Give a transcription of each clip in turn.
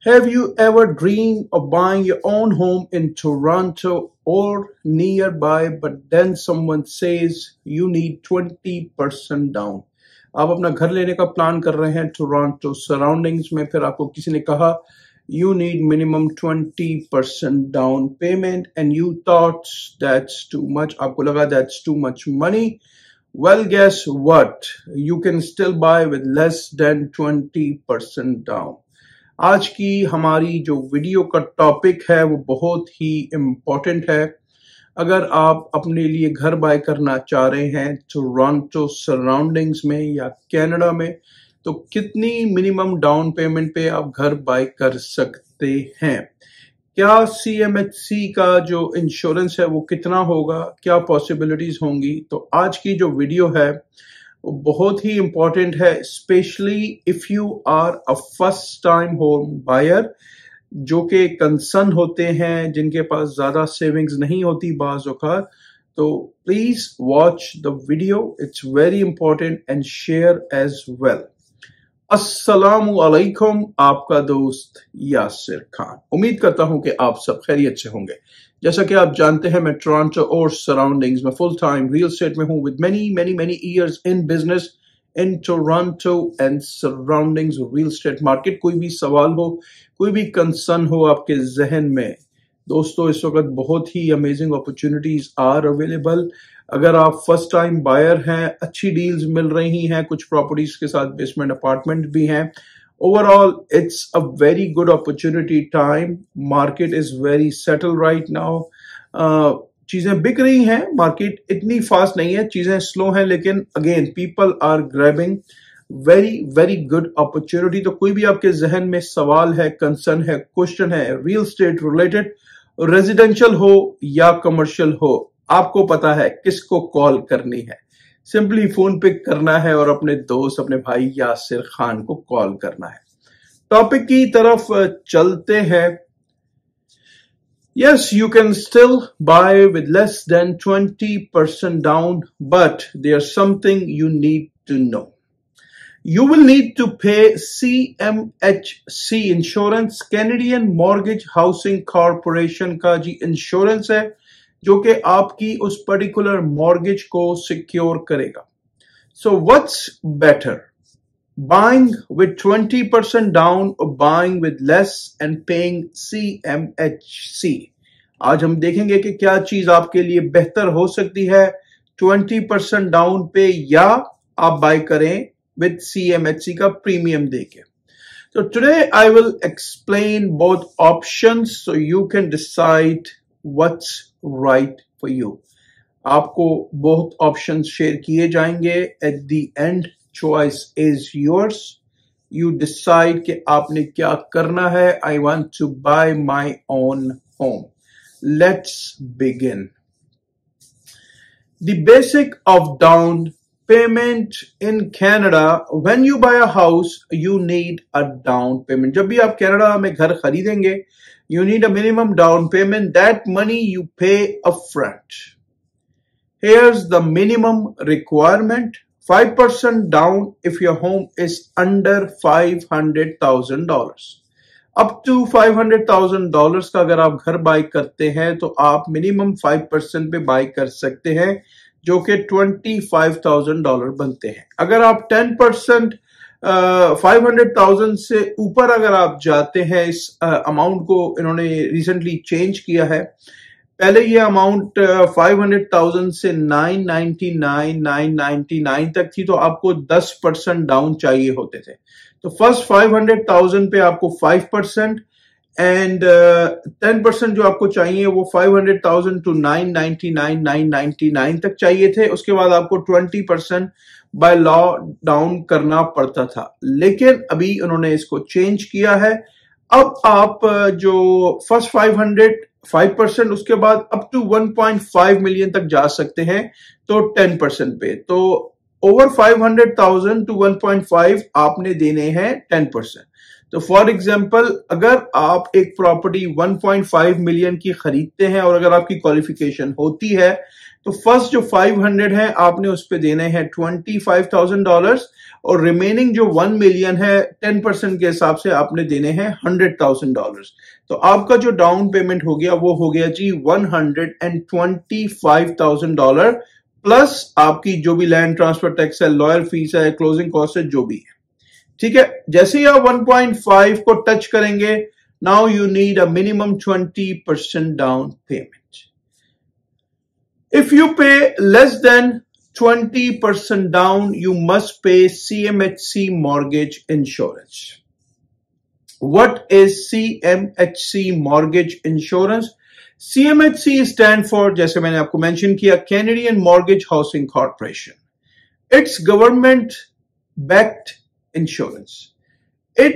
Have you ever dreamed of buying your own home in Toronto or nearby, but then someone says you need 20% down? आप अपना घर लेने का plan कर रहे हैं टोरंटो सराउंडिंग्स में, फिर आपको किसी ने कहा you need minimum 20% down payment and you thought that's too much. आपको लगा that's too much money. Well, guess what? You can still buy with less than 20% down. आज की हमारी जो वीडियो का टॉपिक है वो बहुत ही इम्पोर्टेंट है। अगर आप अपने लिए घर बाय करना चाह रहे हैं टोरंटो सराउंडिंग्स में या कनाडा में, तो कितनी मिनिमम डाउन पेमेंट पे आप घर बाय कर सकते हैं? क्या CMHC का जो इंश्योरेंस है वो कितना होगा? क्या पॉसिबिलिटीज होंगी? तो आज की जो वीडियो है वो बहुत ही इंपॉर्टेंट है, specially if you are a first time home buyer, जो कि कंसर्न होते हैं, जिनके पास ज्यादा सेविंग्स नहीं होती बाज़ औक़ात। तो please watch the video, it's very important and share as well. अस्सलामु अलैकुम, आपका दोस्त यासिर खान। उम्मीद करता हूं कि आप सब खैरियत से होंगे। जैसा कि आप जानते हैं, मैं टोरंटो और सराउंडिंग्स में फुल टाइम रियल एस्टेट में हूं with many years in business in Toronto and surroundings real estate market. कोई भी सवाल हो, कोई भी कंसर्न हो आपके जहन में, दोस्तों इस वक्त बहुत ही अमेजिंग अपॉर्चुनिटीज आर अवेलेबल। अगर आप फर्स्ट टाइम बायर हैं, अच्छी डील्स मिल रही हैं, कुछ प्रॉपर्टीज के साथ बेसमेंट अपार्टमेंट भी हैं। Overall it's a very good opportunity time. Market is very settle right now. चीजें बिक रही हैं, मार्केट इतनी फास्ट नहीं है, चीजें स्लो हैं, लेकिन again people are grabbing very good opportunity. तो कोई भी आपके जहन में सवाल है, कंसर्न है, क्वेश्चन है, रियल एस्टेट रिलेटेड, रेजिडेंशियल हो या कमर्शियल हो, आपको पता है किसको कॉल करनी है। सिंपली फोन पिक करना है और अपने दोस्त, अपने भाई यासिर खान को कॉल करना है। टॉपिक की तरफ चलते हैं। Yes, you can still buy with less than 20% down, but there's something you need to know. You will need to pay CMHC insurance, Canadian Mortgage Housing Corporation का जी इंश्योरेंस है, जो कि आपकी उस पर्टिकुलर मॉर्गेज को सिक्योर करेगा। So what's better? Buying with 20% down or buying with less and paying CMHC? आज हम देखेंगे कि क्या चीज आपके लिए बेहतर हो सकती है, 20% डाउन पे या आप बाय करें with CMHC का प्रीमियम देके। So today I will explain both options so you can decide what's right for you. आपको बहुत ऑप्शंस शेयर किए जाएंगे। At the end choice is yours. You decide कि आपने क्या करना है। I want to buy my own home. Let's begin. The basic of down payment in Canada, when you buy a house, you need a down payment. जब भी आप Canada में घर खरीदेंगे, you need a minimum down payment. That money you pay upfront. Here's the minimum requirement: 5% down if your home is under $500,000. Up to $500,000 का अगर आप घर बाय करते हैं तो आप मिनिमम 5% पे बाय कर सकते हैं, जो कि $25,000 बनते हैं। अगर आप 10% 500,000 से ऊपर अगर आप जाते हैं, इस अमाउंट को इन्होंने रिसेंटली चेंज किया है। पहले ये अमाउंट 500,000 से 999 तक थी, तो आपको 10% डाउन चाहिए होते थे। तो फर्स्ट 500,000 पे आपको 5% एंड 10% जो आपको चाहिए वो 500,000 टू 999 तक चाहिए थे। उसके बाद आपको 20% बाय लॉ डाउन करना पड़ता था, लेकिन अभी उन्होंने इसको चेंज किया है। अब आप जो फर्स्ट 5% उसके बाद अप टू 1.5 मिलियन तक जा सकते हैं, तो 10% पे। तो ओवर 500,000 टू 1.5 आपने देने हैं 10%। तो फॉर एग्जाम्पल, अगर आप एक प्रॉपर्टी 1.5 मिलियन की खरीदते हैं और अगर आपकी क्वालिफिकेशन होती है तो फर्स्ट जो 500 है आपने उस पे देने हैं $25,000 और रिमेनिंग जो 1 मिलियन है 10% के हिसाब से आपने देने हैं $100,000। तो आपका जो डाउन पेमेंट हो गया वो हो गया जी $125,000 प्लस आपकी जो भी लैंड ट्रांसफर टैक्स है, लॉयर फीस है, क्लोजिंग कॉस्ट है, जो भी है। ठीक है, जैसे ही आप 1.5 को टच करेंगे, now you need a minimum 20% down payment. If you pay less than 20% down, you must pay CMHC mortgage insurance. What is CMHC mortgage insurance? CMHC stand for, जैसे मैंने आपको मेंशन किया, Canadian Mortgage Housing Corporation. It's government backed insurance. It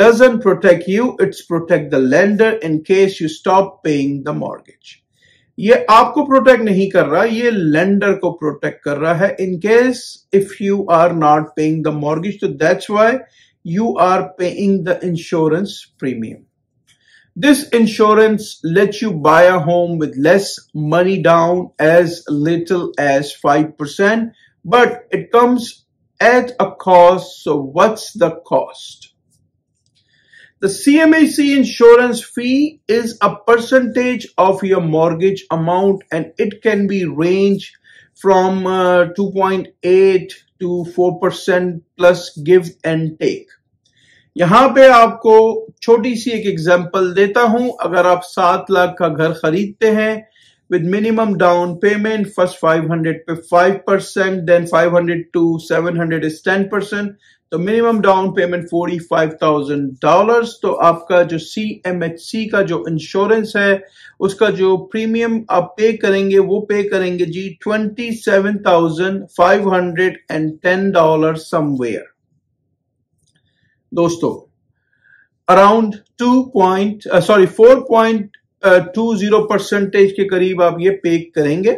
doesn't protect you, it's protect the lender in case you stop paying the mortgage. ये आपको protect नहीं कर रहा, ये लेंडर को प्रोटेक्ट कर रहा है in case if you are not paying the mortgage. तो that's why you are paying the insurance premium. This insurance lets you buy a home with less money down as little as 5%, but it comes at a cost. So what's the cost? The CMHC insurance fee is a percentage of your mortgage amount and it can be range from 2.8 to 4% plus give and take. यहां पे आपको छोटी सी एक example देता हूं। अगर आप 7 लाख का घर खरीदते हैं with minimum down payment, first 500 पे 5%, then 500 to 700 is 10%. तो मिनिमम डाउन पेमेंट $45,000। तो आपका जो CMHC का जो इंश्योरेंस है उसका जो प्रीमियम आप पे करेंगे वो पे करेंगे जी $27,510 समवेयर। दोस्तों अराउंड 4.20% के करीब आप ये पे करेंगे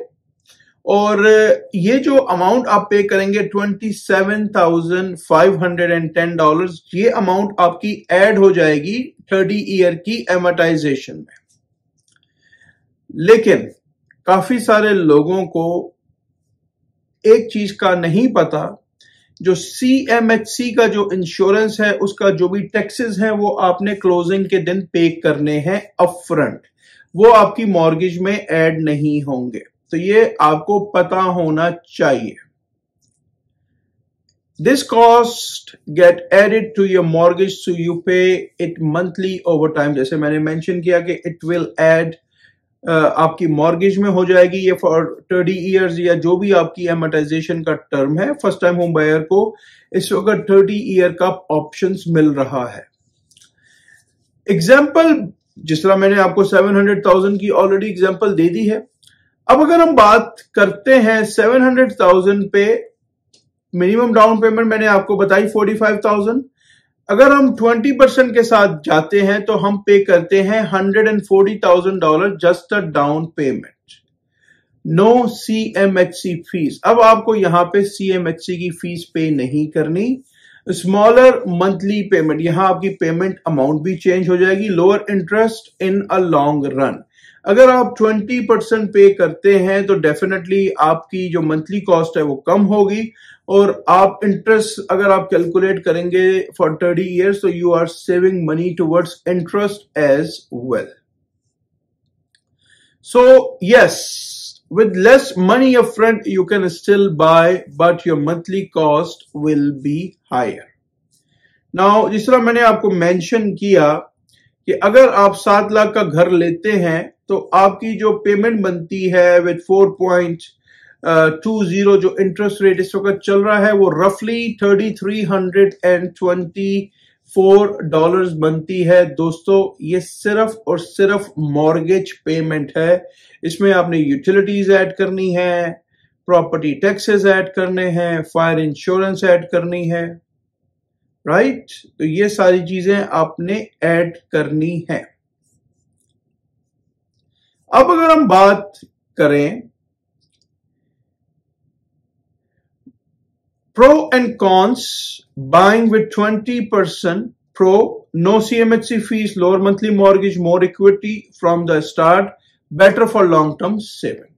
और ये जो अमाउंट आप पे करेंगे $27,510, ये अमाउंट आपकी ऐड हो जाएगी 30 ईयर की एमोर्टाइजेशन में। लेकिन काफी सारे लोगों को एक चीज का नहीं पता, जो CMHC का जो इंश्योरेंस है उसका जो भी टैक्सेस हैं वो आपने क्लोजिंग के दिन पे करने हैं अपफ्रंट, वो आपकी मॉर्गेज में ऐड नहीं होंगे। तो ये आपको पता होना चाहिए। This cost get added to your mortgage, so you pay it monthly over time. जैसे मैंने मेंशन किया कि it will add आपकी मॉर्गेज में हो जाएगी ये फॉर 30 इयर्स या जो भी आपकी एमोर्टाइजेशन का टर्म है। फर्स्ट टाइम होम बायर को इस वक्त 30 ईयर का ऑप्शंस मिल रहा है। एग्जाम्पल, जिस तरह मैंने आपको 700,000 की ऑलरेडी एग्जाम्पल दे दी है। अब अगर हम बात करते हैं 700,000 पे मिनिमम डाउन पेमेंट मैंने आपको बताई 45,000। अगर हम 20% के साथ जाते हैं तो हम पे करते हैं $140,000 just a down payment, no CMHC fees. अब आपको यहां पे CMHC की फीस पे नहीं करनी। स्मॉलर मंथली पेमेंट, यहां आपकी पेमेंट अमाउंट भी चेंज हो जाएगी, lower interest in a long run. अगर आप 20% पे करते हैं तो डेफिनेटली आपकी जो मंथली कॉस्ट है वो कम होगी और आप इंटरेस्ट अगर आप कैलकुलेट करेंगे फॉर 30 इयर्स तो you are saving money towards interest as well. So yes, with less money upfront you can still buy but your monthly cost will be higher. Now जिस तरह मैंने आपको मेंशन किया कि अगर आप 7 लाख का घर लेते हैं तो आपकी जो पेमेंट बनती है विद 4.20 जो इंटरेस्ट रेट इस वक्त चल रहा है वो रफली $3,324 बनती है। दोस्तों ये सिर्फ और सिर्फ मॉर्गेज पेमेंट है। इसमें आपने यूटिलिटीज ऐड करनी है, प्रॉपर्टी टैक्सेस ऐड करने हैं, फायर इंश्योरेंस ऐड करनी है, राइट? तो ये सारी चीजें आपने ऐड करनी है। अब अगर हम बात करें pro and cons buying with 20%, pro no CMHC fees, lower monthly mortgage, more equity from the start, better for long term saving.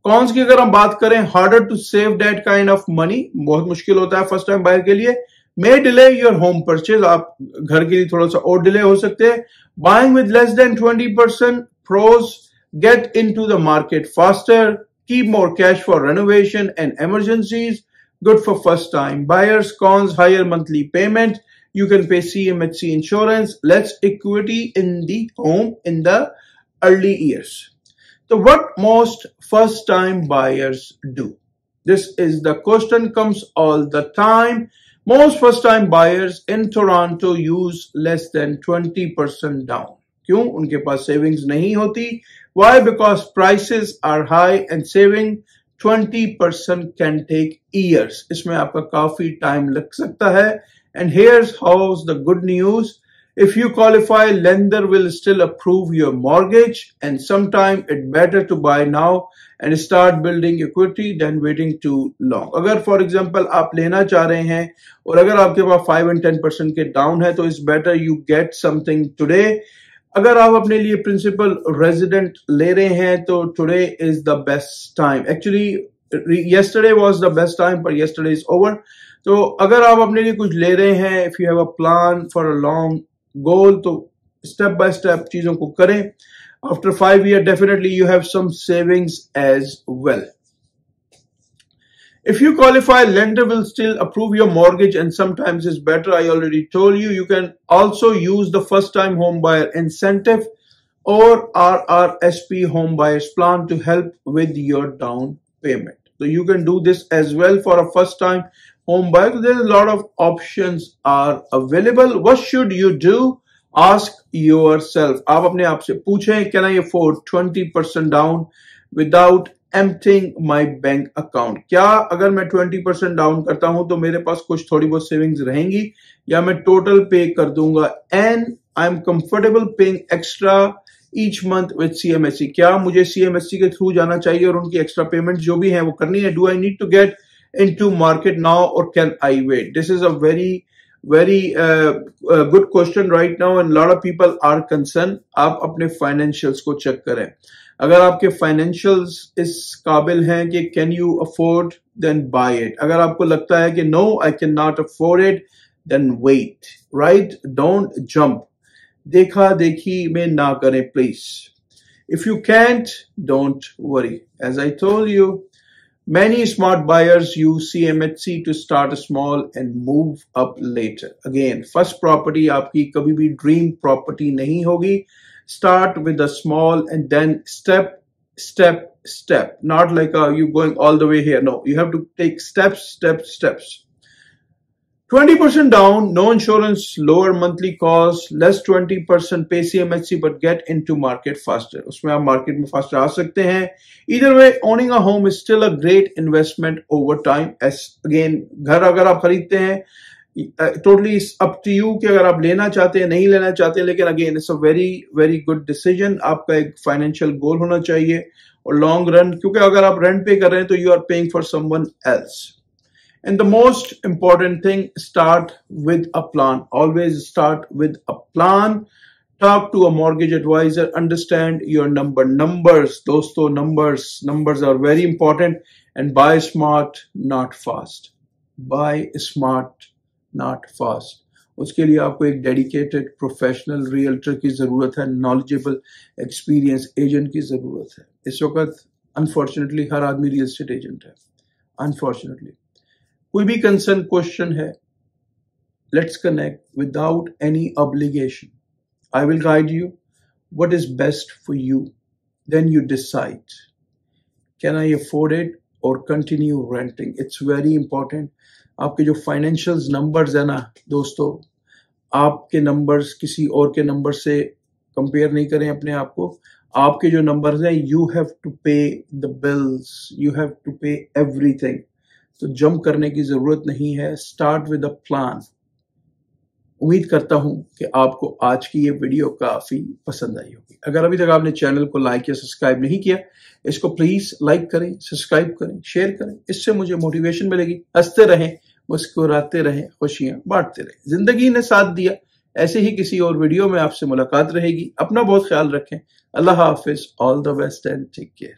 Cons की अगर हम बात करें, harder to save that kind of money, बहुत मुश्किल होता है फर्स्ट टाइम बायर के लिए। May delay your home purchase, आप घर के लिए थोड़ा सा और डिले हो सकते हैं। Buying with less than 20%, pros, get into the market faster, keep more cash for renovation and emergencies, good for first time buyers. Cons, higher monthly payment, you can pay CMHC insurance, less equity in the home in the early years. So what most first time buyers do? This is the question comes all the time. Most first time buyers in Toronto use less than 20% down. क्यों? उनके पास savings नहीं होती। Why? Because prices are high and saving 20% can take years. इसमें आपका काफी time लग सकता है। And here's how's the good news. If you qualify, lender will still approve your mortgage, and sometime it's better to buy now and start building equity than waiting too long. अगर for example आप लेना चाह रहे हैं और अगर आपके पास 5 and 10% के डाउन है तो it's better you get something today. अगर आप अपने लिए प्रिंसिपल रेजिडेंट ले रहे हैं तो today is the best time. Actually yesterday was the best time, but yesterday is over. तो अगर आप अपने लिए कुछ ले रहे हैं, if you have a plan for a long goal, तो स्टेप बाय स्टेप चीजों को करें। After 5 years definitely you have some savings as well. If you qualify, lender will still approve your mortgage, and sometimes it's better. I already told you. You can also use the first-time home buyer incentive or RRSP home buyers plan to help with your down payment. So you can do this as well for a first-time home buyer. So there's a lot of options are available. What should you do? Ask yourself. आप अपने आप से पूछें, can I afford 20% down without emptying my bank account? क्या अगर मैं 20% down करता हूं तो मेरे पास कुछ थोड़ी बहुत सेविंग्स रहेंगी या मैं टोटल पे कर दूंगा? And I am comfortable paying extra each month with CMHC. क्या मुझे CMHC के थ्रू जाना चाहिए और उनकी एक्स्ट्रा पेमेंट जो भी है वो करनी है? Do I need to get into market now और can I wait? This is a very good question right now, and lot of people are concerned. आप अपने फाइनेंशियल्स को चेक करें। अगर आपके फाइनेंशियल्स इस काबिल हैं कि can you afford, then buy it. अगर आपको लगता है कि no I can not afford it, then wait, right? Don't jump. देखा देखी में ना करें please. If you can't, don't worry. As I told you, many smart buyers use CMHC to start small and move up later. Again, first property आपकी कभी भी dream property नहीं होगी। Start with a small and then step. Not like you going all the way here. No, you have to take steps. 20% down, no insurance, lower monthly cost, less 20% pay CMHC, but get into market faster. उसमें आप market में faster आ सकते हैं। Either way, owning a home is still a great investment over time. As again, घर अगर आप खरीदते हैं, totally up to you कि अगर आप लेना चाहते हैं, नहीं लेना चाहते, लेकिन again, it's a very good decision. आपका एक financial goal होना चाहिए और long run, क्योंकि अगर आप rent पे कर रहे हैं तो you are paying for someone else. And the most important thing, start with a plan. Always start with a plan. Talk to a mortgage advisor. Understand your numbers. Dosto, numbers are very important. And buy smart, not fast. Buy smart, not fast. उसके लिए आपको एक dedicated professional realtor की जरूरत है, knowledgeable experience agent की जरूरत है। इस वक्त अनफॉर्चुनेटली हर आदमी रियल एस्टेट एजेंट है, अनफॉर्चुनेटली। कोई भी कंसर्न क्वेश्चन है, let's connect without any obligation. I will guide you what is best for you, then you decide can I afford it और continue renting. It's very important. आपके जो financial numbers है ना दोस्तों, आपके नंबर्स किसी और के नंबर से कंपेयर नहीं करें अपने आप को। आपके जो नंबर्स हैं, you have to pay the bills, you have to pay everything. तो जंप करने की जरूरत नहीं है। Start with a plan. उम्मीद करता हूं कि आपको आज की ये वीडियो काफी पसंद आई होगी। अगर अभी तक आपने चैनल को लाइक या सब्सक्राइब नहीं किया, इसको प्लीज लाइक करें, सब्सक्राइब करें, शेयर करें। इससे मुझे मोटिवेशन मिलेगी। हंसते रहें, मुस्कुराते रहें, खुशियां बांटते रहें। जिंदगी ने साथ दिया। ऐसे ही किसी और वीडियो में आपसे मुलाकात रहेगी। अपना बहुत ख्याल रखें। अल्लाह हाफिज। All the best and take care.